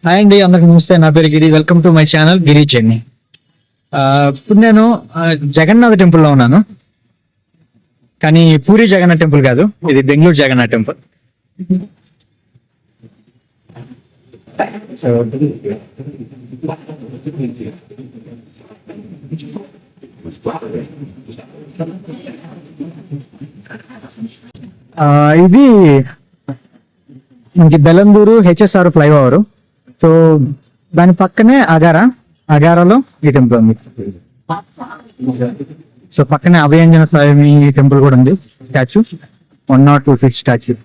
Hi అండి, అందరికి నమస్తే. నా పేరు గిరి. వెల్కమ్ టు మై ఛానల్ గిరి చెన్ని. ఇప్పుడు నేను జగన్నాథ్ టెంపుల్లో ఉన్నాను, కానీ పూరి జగన్నాథ్ టెంపుల్ కాదు, ఇది బెంగళూరు జగన్నాథ్ టెంపుల్. సో ఇది ఇంక బెలందూరు హెచ్ఎస్ఆర్ ఫ్లైఓవర్. సో దాని పక్కనే అగారాలో ఈ టెంపుల్ ఉంది. సో పక్కనే అభయాంజన స్వామి టెంపుల్ కూడా ఉంది, స్టాచ్యూ 102 feet స్టాచ్యూ.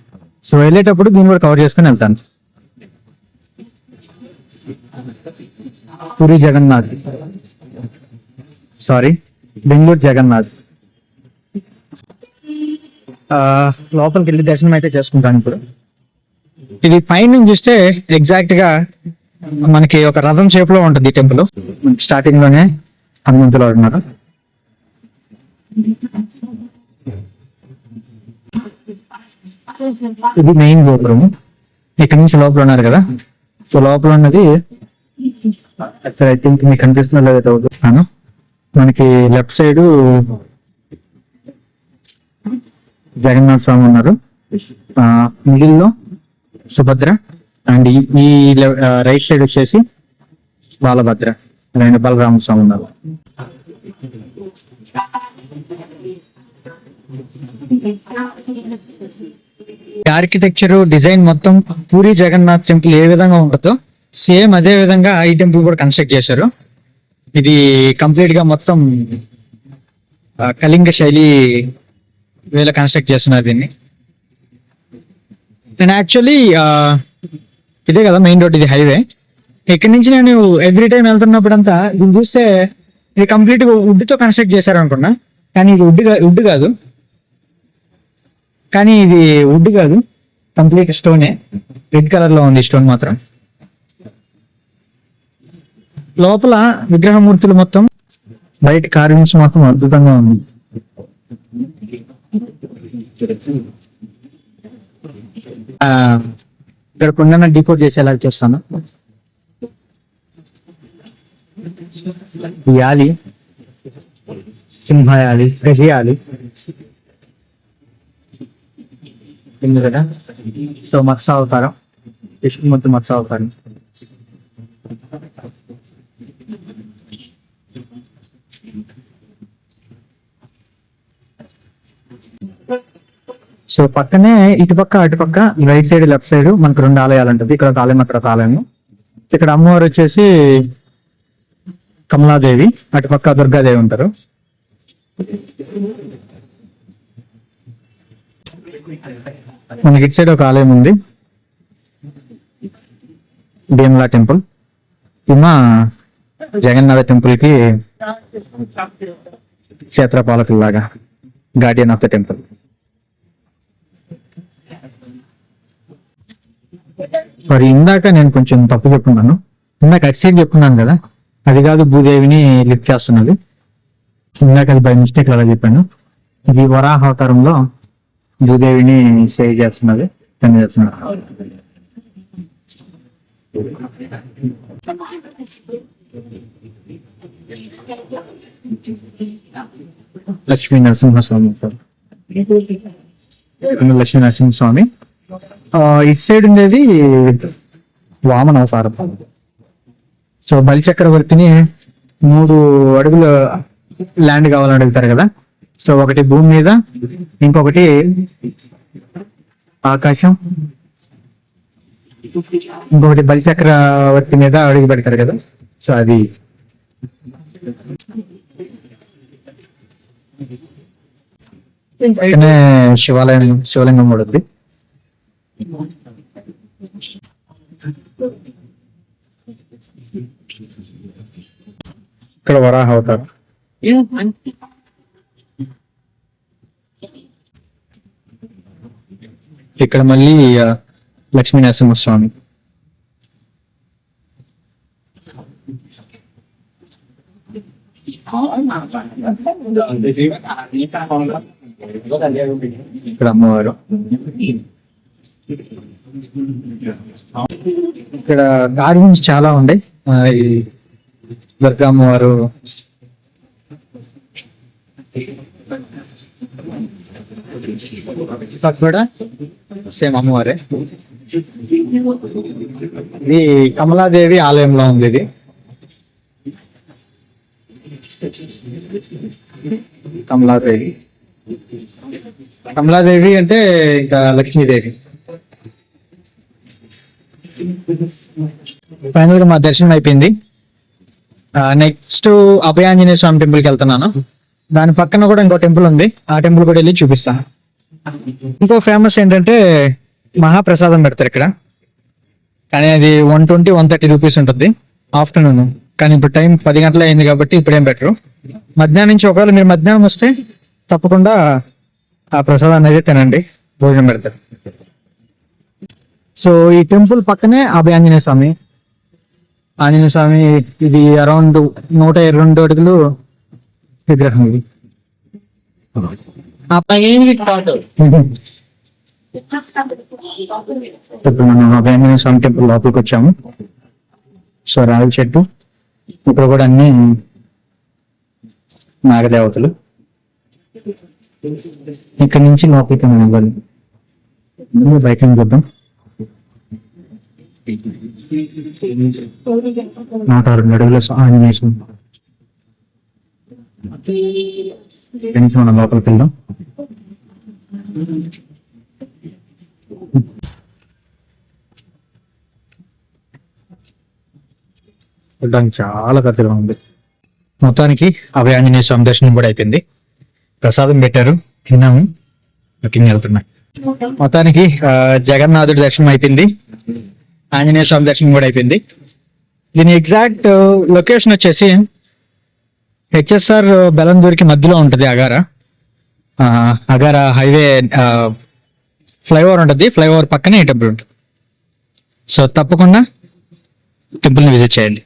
సో వెళ్ళేటప్పుడు దీన్ని కూడా కవర్ చేసుకుని వెళ్తాను. పూరి జగన్నాథ్, సారీ బెంగళూరు జగన్నాథ్. లోపలికి వెళ్ళి దర్శనం అయితే చేసుకుంటాను. ఇప్పుడు ఇది పైన నుంచి చూస్తే ఎగ్జాక్ట్ గా మనకి ఒక రథం షేప్ లో ఉంటుంది టెంపుల్. స్టార్టింగ్ లోనే హనుమంతులు ఉన్నారు. ఇది మెయిన్ గోపురం. ఇక్కడ నుంచి లోపల ఉన్నారు కదా, సో లోపల ఉన్నది ఐ థింక్ మీకు కనిపిస్తున్న లేదైతే చూస్తాను. మనకి లెఫ్ట్ సైడ్ జగన్నాథ స్వామి ఉన్నారు, మిడిల్ లో సుభద్ర, అండ్ ఈ రైట్ సైడ్ వచ్చేసి బాలభద్ర అండ్ బలరామ స్వామి ఉన్నారు. ఆర్కిటెక్చర్ డిజైన్ మొత్తం పూరి జగన్నాథ్ టెంపుల్ ఏ విధంగా ఉంటుందో సేమ్ అదే విధంగా ఈ టెంపుల్ కూడా కన్స్ట్రక్ట్ చేశారు. ఇది కంప్లీట్ గా మొత్తం కళింగ శైలి వేళ కన్స్ట్రక్ట్ చేస్తున్నారు దీన్ని. నేను యాక్చువల్లీ ఇదే కదా మెయిన్ రోడ్, ఇది హైవే. ఇక్కడి నుంచి నేను ఎవ్రీ టైం వెళ్తున్నప్పుడు అంతా దీన్ని చూస్తే ఇది కంప్లీట్ గా వుడ్ తో కన్స్ట్రక్ట్ చేశారు అనుకున్నా, కానీ ఇది వుడ్ కాదు. కానీ ఇది వుడ్ కాదు, కంప్లీట్ స్టోనే. రెడ్ కలర్ లో ఉంది స్టోన్ మాత్రం. లోపల విగ్రహమూర్తులు మొత్తం, బయట కార్వింగ్స్ మాత్రం అద్భుతంగా ఉంది. ఇక్కడ కొండన డిపోర్ట్ చేసేలా చేస్తాను. యాలి, సింహయాలి, గజయాలి కదా. సో మత్స్య అవతారం, విష్ణుమూర్తి మత్స్య అవతారం. సో పక్కనే ఇటుపక్క అటుపక్క రైట్ సైడ్ లెఫ్ట్ సైడ్ మనకు 2 ఆలయాలు ఉంటుంది. ఇక్కడ ఒక ఆలయం, అక్కడ ఒక ఆలయం. ఇక్కడ అమ్మవారు వచ్చేసి కమలాదేవి, అటుపక్క దుర్గాదేవి ఉంటారు. మనకి ఇటు సైడ్ ఒక ఆలయం ఉంది, భీమలా టెంపుల్. ఇమా జగన్నాథ టెంపుల్ కి క్షేత్రపాలకుల్లాగా గార్డియన్ ఆఫ్ ద టెంపుల్. మరి ఇందాక నేను కొంచెం తప్పు చెప్పుకున్నాను. ఇందాక అటు సైడ్ చెప్పుకున్నాను కదా, అది కాదు భూదేవిని లిఫ్ట్ చేస్తున్నది. ఇందాక అది బై మిస్టేక్ అలా చెప్పాను. ఇది వరాహ అవతారంలో భూదేవిని సేవ్ చేస్తున్నది, పని చేస్తున్నది. లక్ష్మీ నరసింహస్వామి సార్, లక్ష్మీ నరసింహస్వామి. ఇటు సైడ్ ఉండేది వామన అవతారం. సో బలిచక్రవర్తిని 3 అడుగుల ల్యాండ్ కావాలని అడుగుతారు కదా. సో ఒకటి భూమి మీద, ఇంకొకటి ఆకాశం, ఇంకొకటి బలిచక్రవర్తి మీద అడుగు పెడతారు కదా. సో అది శివలింగం కూడా ఉంది. ఇక్కడ వరాహ అవతారం. ఇక్కడ మళ్ళీ లక్ష్మీ నరసింహస్వామి. ఇక్కడ అమ్మవారు. ఇక్కడ కార్వింగ్స్ చాలా ఉన్నాయి. ఈ దుర్గమ్మ వారు, కూడా సేమ్ అమ్మవారే. ఇది కమలాదేవి ఆలయంలో ఉంది. ఇది కమలాదేవి. కమలాదేవి అంటే ఇంకా లక్ష్మీదేవి. ఫైనల్ గా మా దర్శనం అయిపోయింది. నెక్స్ట్ అభయాంజనేయ స్వామి టెంపుల్ కి వెళ్తున్నాను. దాని పక్కన కూడా ఇంకో టెంపుల్ ఉంది, ఆ టెంపుల్ కూడా వెళ్ళి చూపిస్తాను. ఇంకో ఫేమస్ ఏంటంటే మహాప్రసాదం పెడతారు ఇక్కడ, కానీ అది 120-130 రూపీస్ ఉంటుంది ఆఫ్టర్నూన్. కానీ ఇప్పుడు టైం 10 గంటలు అయింది కాబట్టి ఇప్పుడేం బెటరు. మధ్యాహ్నం నుంచి ఒకవేళ మీరు మధ్యాహ్నం వస్తే తప్పకుండా ఆ ప్రసాదాన్ని అయితే తినండి, భోజనం పెడతారు. సో ఈ టెంపుల్ పక్కనే అభయాంజనేయ స్వామి. ఆంజనేయ స్వామి ఇది అరౌండ్ 122 అడుగులు విగ్రహం. ఇది ఇప్పుడు మనం అభయాంజనేయ స్వామి టెంపుల్ లోపలికి వచ్చాము. సో రావి చెట్టు, ఇక్కడ కూడా అన్ని నాగదేవతలు. ఇక్కడ నుంచి లోపలికి మనం వెళ్ళాలి. బయట చూద్దాం. 102 అడుగుల ఆంజనేయ స్వామి. కనీసం మనం లోపలికి వెళ్దాం. చూడడానికి చాలా పెద్దగా ఉంది. మొత్తానికి అభయాంజనేయ స్వామి దర్శనం కూడా అయిపోయింది. ప్రసాదం పెట్టారు, తిన్నాము, బుకింగ్ వెళ్తున్నా. మొత్తానికి జగన్నాథుడి దర్శనం అయిపోయింది, ఆంజనేయ స్వామి దర్శనం కూడా అయిపోయింది. దీని ఎగ్జాక్ట్ లొకేషన్ వచ్చేసి హెచ్ఎస్ఆర్ బెలందూరికి మధ్యలో ఉంటుంది. అగారా హైవే ఫ్లైఓవర్ ఉంటుంది, ఫ్లైఓవర్ పక్కనే ఈ టెంపుల్ ఉంటుంది. సో తప్పకుండా టెంపుల్ని విజిట్ చేయండి.